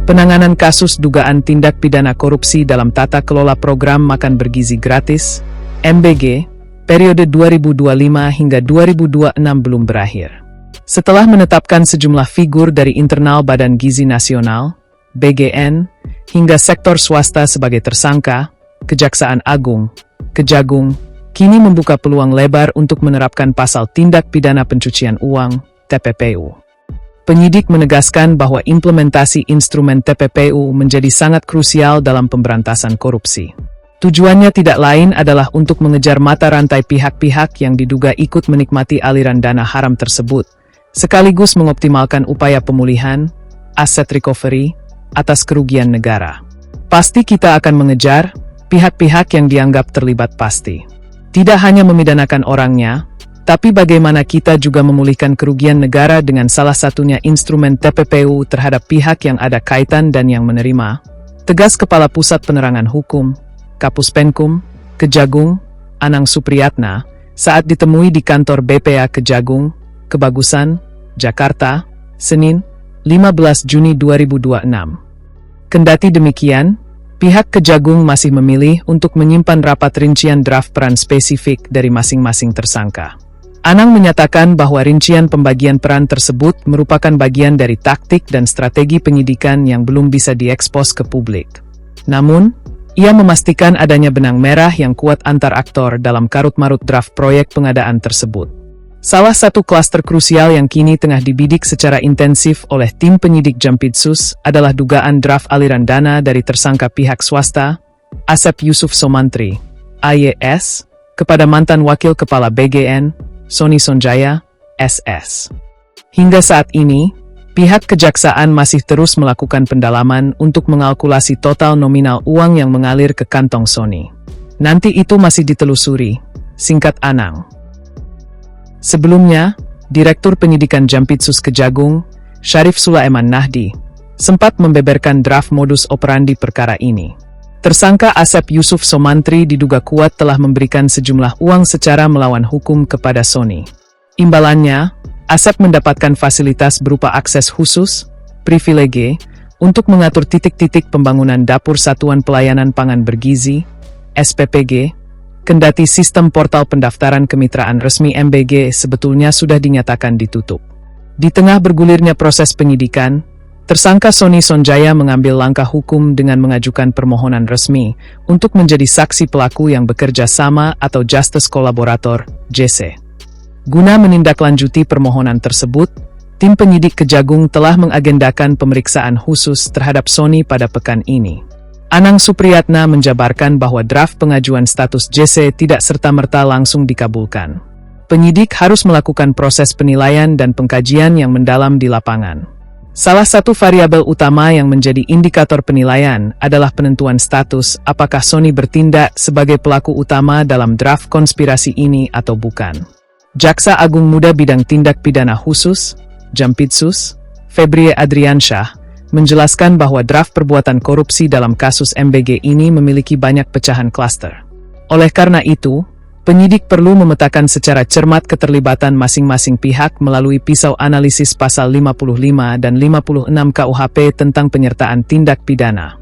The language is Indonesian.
Penanganan kasus dugaan tindak pidana korupsi dalam tata kelola program makan bergizi gratis, MBG, periode 2025 hingga 2026 belum berakhir. Setelah menetapkan sejumlah figur dari internal Badan Gizi Nasional, BGN, hingga sektor swasta sebagai tersangka, Kejaksaan Agung, Kejagung, kini membuka peluang lebar untuk menerapkan pasal tindak pidana pencucian uang, TPPU. Penyidik menegaskan bahwa implementasi instrumen TPPU menjadi sangat krusial dalam pemberantasan korupsi. Tujuannya tidak lain adalah untuk mengejar mata rantai pihak-pihak yang diduga ikut menikmati aliran dana haram tersebut, sekaligus mengoptimalkan upaya pemulihan, aset recovery, atas kerugian negara. Pasti kita akan mengejar pihak-pihak yang dianggap terlibat pasti. Tidak hanya memidanakan orangnya, tapi bagaimana kita juga memulihkan kerugian negara dengan salah satunya instrumen TPPU terhadap pihak yang ada kaitan dan yang menerima, tegas Kepala Pusat Penerangan Hukum, Kapus Penkum, Kejagung, Anang Supriyatna, saat ditemui di kantor BPA Kejagung, Kebagusan, Jakarta, Senin, 15 Juni 2026. Kendati demikian, pihak Kejagung masih memilih untuk menyimpan rapat rincian draft peran spesifik dari masing-masing tersangka. Anang menyatakan bahwa rincian pembagian peran tersebut merupakan bagian dari taktik dan strategi penyidikan yang belum bisa diekspos ke publik. Namun, ia memastikan adanya benang merah yang kuat antar aktor dalam karut-marut draft proyek pengadaan tersebut. Salah satu klaster krusial yang kini tengah dibidik secara intensif oleh tim penyidik Jampitsus adalah dugaan draft aliran dana dari tersangka pihak swasta, Asep Yusuf Somantri, AYS, kepada mantan Wakil Kepala BGN, Sony Sonjaya, SS. Hingga saat ini, pihak kejaksaan masih terus melakukan pendalaman untuk mengalkulasi total nominal uang yang mengalir ke kantong Sony. Nanti itu masih ditelusuri, singkat Anang. Sebelumnya, Direktur Penyidikan Jampitsus Kejagung, Syarif Sulaiman Nahdi, sempat membeberkan draft modus operandi perkara ini. Tersangka Asep Yusuf Somantri diduga kuat telah memberikan sejumlah uang secara melawan hukum kepada Sony. Imbalannya, Asep mendapatkan fasilitas berupa akses khusus, privilege, untuk mengatur titik-titik pembangunan dapur Satuan Pelayanan Pangan Bergizi, SPPG, kendati sistem portal pendaftaran kemitraan resmi MBG sebetulnya sudah dinyatakan ditutup. Di tengah bergulirnya proses penyidikan, tersangka Sony Sonjaya mengambil langkah hukum dengan mengajukan permohonan resmi untuk menjadi saksi pelaku yang bekerja sama atau Justice Collaborator, JC. Guna menindaklanjuti permohonan tersebut, tim penyidik Kejagung telah mengagendakan pemeriksaan khusus terhadap Sony pada pekan ini. Anang Supriyatna menjabarkan bahwa draft pengajuan status JC tidak serta-merta langsung dikabulkan. Penyidik harus melakukan proses penilaian dan pengkajian yang mendalam di lapangan. Salah satu variabel utama yang menjadi indikator penilaian adalah penentuan status apakah Sony bertindak sebagai pelaku utama dalam draft konspirasi ini atau bukan. Jaksa Agung Muda Bidang Tindak Pidana Khusus, Jampitsus, Febrie Adriansyah, menjelaskan bahwa draft perbuatan korupsi dalam kasus MBG ini memiliki banyak pecahan klaster. Oleh karena itu, penyidik perlu memetakan secara cermat keterlibatan masing-masing pihak melalui pisau analisis pasal 55 dan 56 KUHP tentang penyertaan tindak pidana.